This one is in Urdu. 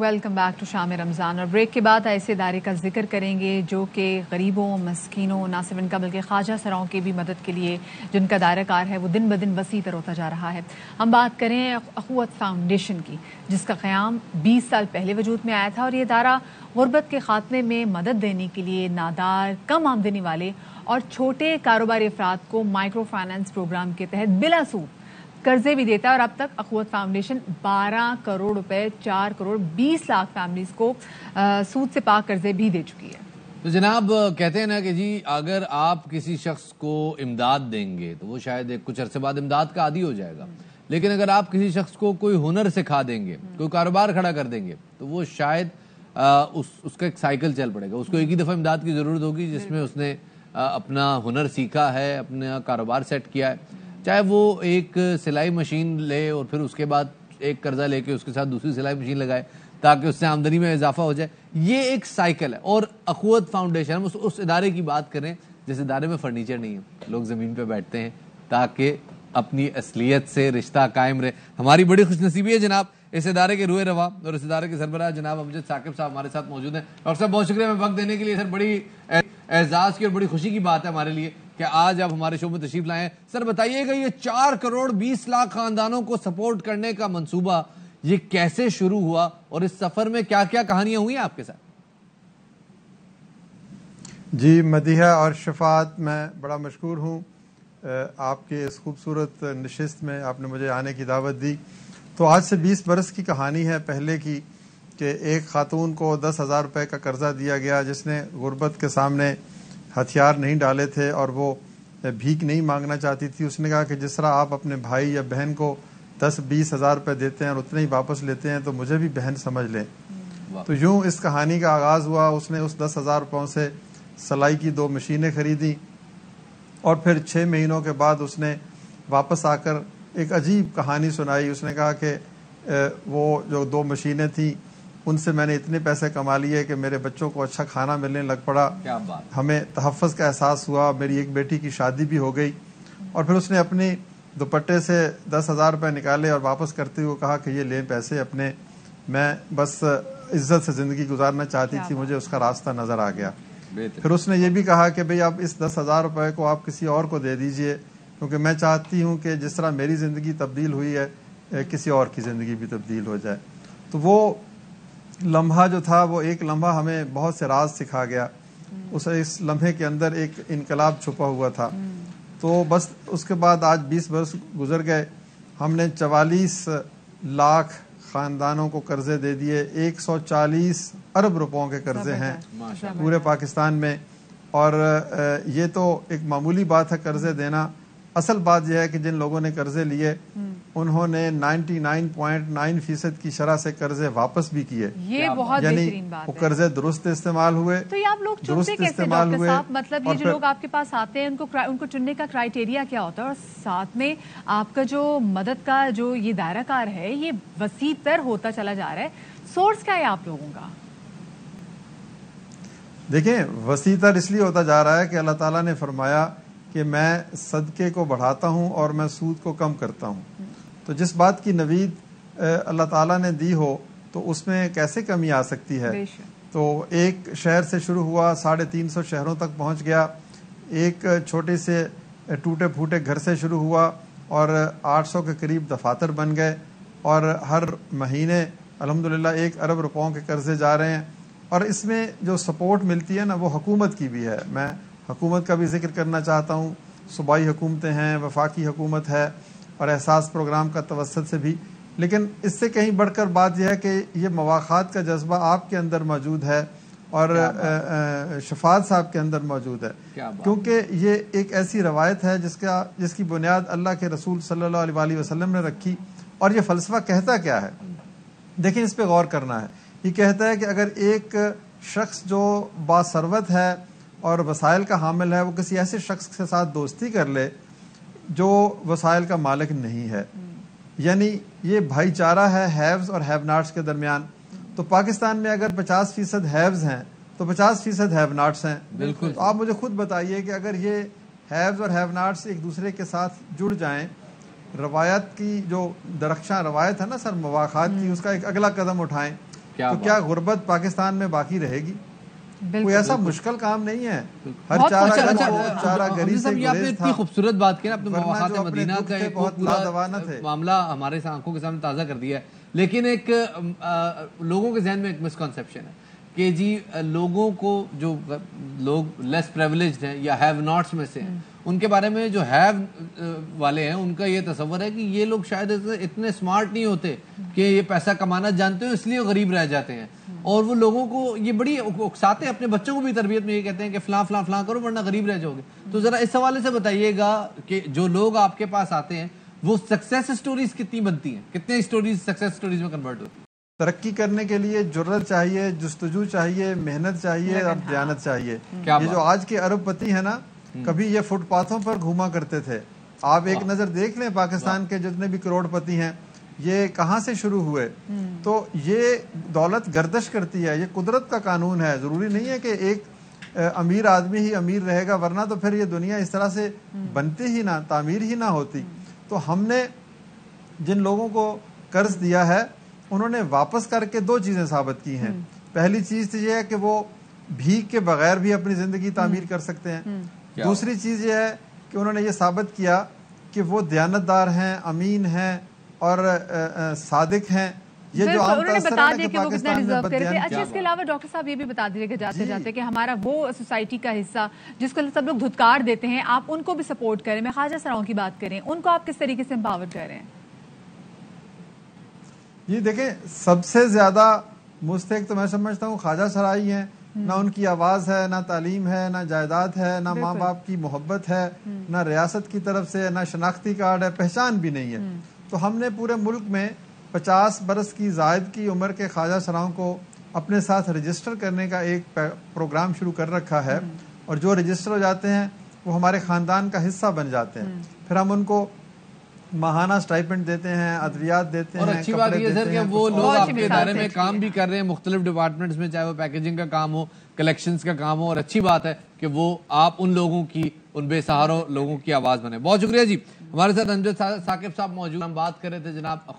ویلکم بیک ٹو شام رمضان. اور بریک کے بعد ایسے ادارے کا ذکر کریں گے جو کہ غریبوں مسکینوں نہ صرف ان کا بلکہ خواجہ سراؤں کی بھی مدد کے لیے جن کا دائرہ کار ہے وہ دن بدن وسیع تر ہوتا جا رہا ہے. ہم بات کریں اخوت فاؤنڈیشن کی جس کا قیام 20 سال پہلے وجود میں آیا تھا, اور یہ ادارہ غربت کے خاتمے میں مدد دینے کے لیے نادار, کم آمدنی والے اور چھوٹے کاروباری افراد کو مائکرو فائنانس پروگرام کے تحت بلا سود قرضے بھی دیتا ہے. اور اب تک اخوت فاؤنڈیشن 12 کروڑ روپے 4 کروڑ 20 لاکھ فیملیز کو سود سے پاک قرضے بھی دے چکی ہے. تو جناب کہتے ہیں نا کہ جی اگر آپ کسی شخص کو امداد دیں گے تو وہ شاید کچھ عرصے بعد امداد کا عادی ہو جائے گا, لیکن اگر آپ کسی شخص کو کوئی ہنر سکھا دیں گے, کوئی کاروبار کھڑا کر دیں گے, تو وہ شاید اس کا ایک سائیکل چل پڑے گا. اس کو ایک ہی دفعہ امداد کی ضرورت ہوگی جس میں اس نے اپنا ہنر سیکھا ہے, اپنا کاروبار سیٹ کیا ہے, چاہے وہ ایک سلائی مشین لے اور پھر اس کے بعد ایک قرضہ لے کے اس کے ساتھ دوسری سلائی مشین لگائے تاکہ اس سے آمدنی میں اضافہ ہو جائے. یہ ایک سائیکل ہے. اور اخوت فاؤنڈیشن, ہم اس ادارے کی بات کریں جس ادارے میں فرنیچر نہیں ہے, لوگ زمین پہ بیٹھتے ہیں تاکہ اپنی اصلیت سے رشتہ قائم رہے. ہماری بڑی خوش نصیبی ہے جناب اس ادارے کے روح رواں اور اس ادارے کے سربراہ جناب امجد ثاقب صاحب ہمارے ساتھ موجود ہیں. ڈاکٹر صاحب بہت شکریہ ہمیں وقت دینے کے لیے. سر بڑی اعزاز کی اور بڑی خوشی کی بات ہے ہمارے لیے کہ آج آپ ہمارے شو میں تشریف لائے ہیں. سر بتائیے گا یہ 4 کروڑ 20 لاکھ خاندانوں کو سپورٹ کرنے کا منصوبہ یہ کیسے شروع ہوا اور اس سفر میں کیا کیا کہانیاں ہوئی ہیں آپ کے ساتھ؟ جی مدیحہ اور شفاعت, میں بڑا مشکور ہوں آپ کے اس خوبصورت نشست میں آپ نے مجھے آنے کی دعوت دی. تو آج سے 20 برس کی کہانی ہے پہلے کی کہ ایک خاتون کو 10,000 روپے کا قرضہ دیا گیا جس نے غربت کے سامنے ہتھیار نہیں ڈالے تھے اور وہ بھیک نہیں مانگنا چاہتی تھی. اس نے کہا کہ جس طرح آپ اپنے بھائی یا بہن کو 10-20 ہزار روپے دیتے ہیں اور اتنے ہی واپس لیتے ہیں تو مجھے بھی بہن سمجھ لیں. تو یوں اس کہانی کا آغاز ہوا. اس نے اس 10,000 روپوں سے سلائی کی 2 مشینیں خریدیں اور پھر 6 مہینوں کے بعد اس نے واپس آ کر ایک عجیب کہانی سنائی. اس نے کہا کہ وہ جو 2 مشینیں تھیں ان سے میں نے اتنے پیسے کما لیے کہ میرے بچوں کو اچھا کھانا ملنے لگ پڑا, ہمیں تحفظ کا احساس ہوا, میری ایک بیٹی کی شادی بھی ہو گئی. اور پھر اس نے اپنی دوپٹے سے 10,000 روپے نکالے اور واپس کرتے ہوئے کہا کہ یہ لیں پیسے اپنے, میں بس عزت سے زندگی گزارنا چاہتی تھی, مجھے اس کا راستہ نظر آ گیا. پھر اس نے یہ بھی کہا کہ بھئی اب اس 10,000 روپے کو آپ کسی اور کو دے دیجئے کیونکہ میں چاہتی ہوں کہ جس طرح میری زندگی تبدیل ہوئی ہے کسی اور کی زندگی بھی تبدیل ہو جائے. تو وہ لمحہ جو تھا وہ ایک لمحہ ہمیں بہت سے راز سکھا گیا. اس لمحے کے اندر ایک انقلاب چھپا ہوا تھا. تو بس اس کے بعد آج 20 برس گزر گئے, ہم نے 44 لاکھ خاندانوں کو قرضے دے دیے. 140 ارب روپوں کے قرضے ہیں پورے پاکستان میں. اور یہ تو ایک معمولی بات ہے قرضے دینا. اصل بات یہ ہے کہ جن لوگوں نے قرضے لیے انہوں نے 99.9% کی شرح سے قرضے واپس بھی کیے. یہ بہت بہترین بات ہے. وہ قرضے درست استعمال ہوئے. تو یہ آپ لوگ چنتے کیسے ڈاکٹر صاحب, مطلب یہ جو لوگ آپ کے پاس آتے ہیں ان کو چننے کا کرائیٹیریا کیا ہوتا ہے؟ اور ساتھ میں آپ کا جو مدد کا جو یہ دائرہ کار ہے یہ وسیع تر ہوتا چلا جا رہا ہے, سورس کیا ہے آپ لوگوں کا؟ دیکھیں وسیع تر اس لیے ہوتا جا رہا ہے کہ اللہ تعالیٰ نے فرمایا کہ میں صدقے کو بڑھاتا ہوں اور میں سود کو کم کرتا ہوں. تو جس بات کی نوید اللہ تعالیٰ نے دی ہو تو اس میں کیسے کمی آ سکتی ہے؟ تو ایک شہر سے شروع ہوا, 350 شہروں تک پہنچ گیا. ایک چھوٹے سے ٹوٹے پھوٹے گھر سے شروع ہوا اور 800 کے قریب دفاتر بن گئے اور ہر مہینے الحمدللہ 1 ارب روپوں کے قرضے جا رہے ہیں. اور اس میں جو سپورٹ ملتی ہے نا وہ حکومت کی بھی ہے. میں حکومت کا بھی ذکر کرنا چاہتا ہوں. صوبائی حکومتیں ہیں, وفاقی حکومت ہے اور احساس پروگرام کا توسط سے بھی. لیکن اس سے کہیں بڑھ کر بات یہ ہے کہ یہ مواخات کا جذبہ آپ کے اندر موجود ہے اور شفاعت صاحب کے اندر موجود ہے, کیونکہ یہ ایک ایسی روایت ہے جس کی بنیاد اللہ کے رسول صلی اللہ علیہ وسلم نے رکھی. اور یہ فلسفہ کہتا کیا ہے؟ دیکھیں اس پہ غور کرنا ہے. یہ کہتا ہے کہ اگر ایک شخص جو باثروت ہے اور وسائل کا حامل ہے وہ کسی ایسے شخص کے ساتھ دوستی کر لے جو وسائل کا مالک نہیں ہے, یعنی یہ بھائی چارہ ہے ہیوز اور ہیو ناٹس کے درمیان. تو پاکستان میں اگر 50% ہیوز ہیں تو 50% ہیو ناٹس ہیں. بالکل. تو آپ مجھے خود بتائیے کہ اگر یہ ہیوز اور ہیو ناٹس ایک دوسرے کے ساتھ جڑ جائیں, روایت کی جو درخشاں روایت ہے نا سر مواخات کی, اس کا ایک اگلا قدم اٹھائیں تو کیا غربت پاکستان میں باقی رہے گی؟ کوئی ایسا مشکل کام نہیں ہے. ہر چارہ گری سے آپ نے اتنی خوبصورت بات کی نا اپنے مواقعات مدینہ کا ایک پورا معاملہ ہمارے آنکھوں کے سامنے تازہ کر دیا ہے. لیکن ایک لوگوں کے ذہن میں ایک مسکنسیپشن ہے کہ جی لوگوں کو جو لوگ لیس پریولیجڈ ہیں یا ہیو ناٹس میں سے ہیں ان کے بارے میں جو ہیو والے ہیں ان کا یہ تصور ہے کہ یہ لوگ شاید اتنے سمارٹ نہیں ہوتے کہ یہ پیسہ کمانا جانتے ہیں اس لیے غریب رہ جاتے ہیں. اور وہ لوگوں کو یہ بڑی اکساتے ہیں, اپنے بچوں کو بھی تربیت میں یہ کہتے ہیں کہ فلاں فلاں فلاں کرو ورنہ غریب رہ جاؤ گے. تو ذرا اس حوالے سے بتائیے گا کہ جو لوگ آپ کے پاس آتے ہیں وہ سکسیس سٹوریز کتنی بنتی ہیں, کتنے سٹوریز سکسیس سٹوریز میں کنورٹ ہوتی ہیں؟ ترقی کرنے کے لیے جرت چاہیے, جستجو چاہیے, محنت چاہیے اور دیانت چاہیے. یہ جو آج کے ارب پتی ہیں نا, کبھی یہ فٹ پاتھوں پر گھوما کرتے تھے. آپ ایک نظر دیکھ لیں پاکستان کے جتنے بھی کروڑ پتی ہیں یہ کہاں سے شروع ہوئے. تو یہ دولت گردش کرتی ہے, یہ قدرت کا قانون ہے. ضروری نہیں ہے کہ ایک امیر آدمی ہی امیر رہے گا, ورنہ تو پھر یہ دنیا اس طرح سے بنتی ہی نہ, تعمیر ہی نہ ہوتی. تو ہم نے جن لوگوں کو قرض دیا ہے انہوں نے واپس کر کے دو چیزیں ثابت کی ہیں. پہلی چیز تو یہ ہے کہ وہ بھیک کے بغیر بھی اپنی زندگی تعمیر کر سکتے ہیں. دوسری چیز یہ ہے کہ انہوں نے یہ ثابت کیا کہ وہ دیانتدار ہیں, امین ہیں اور صادق ہیں. یہ جو عام تاثر ہے کہ پاکستان میں بددیانتی. اچھا, اس کے علاوہ ڈاکٹر صاحب یہ بھی بتا دیجیے کہ جاتے جاتے کہ ہمارا وہ سوسائٹی کا حصہ جس کو سب لوگ دھتکار دیتے ہیں, آپ ان کو بھی سپورٹ کریں. میں خواجہ سراؤں کی بات کریں, ان کو آپ کس طریقے سے امپاور کر رہے ہیں؟ جی دیکھیں, سب سے زیادہ مستحق تو میں سمجھتا ہوں خواجہ سرائی ہیں. نہ ان کی آواز ہے, نہ تعلیم ہے, نہ جائیداد ہے, نہ ماں باپ کی محبت ہے, نہ ریاست کی طرف سے, نہ شناختی کارڈ ہے, پہچان بھی نہیں ہے. تو ہم نے پورے ملک میں 50 برس کی زائد کی عمر کے خواجہ سراؤں کو اپنے ساتھ رجسٹر کرنے کا ایک پروگرام شروع کر رکھا ہے. اور جو رجسٹر ہو جاتے ہیں وہ ہمارے خاندان کا حصہ بن جاتے ہیں. پھر ہم ان کو ماہانہ سٹائپنڈ دیتے ہیں, ادویات دیتے ہیں. اور اچھی بات یہ سر کہ وہ لوگ آپ کے دائرے میں کام بھی کر رہے ہیں مختلف ڈپارٹمنٹس میں, چاہے وہ پیکیجنگ کا کام ہو, کلیکشنز کا کام ہو. اور اچھی بات ہے کہ وہ آپ ان لوگوں کی, ان بے سہاروں لوگوں کی آواز بنے. بہت شکریہ جی. ہمارے ساتھ امجد ثاقب صاحب موجود, ہم بات کر رہے تھے جناب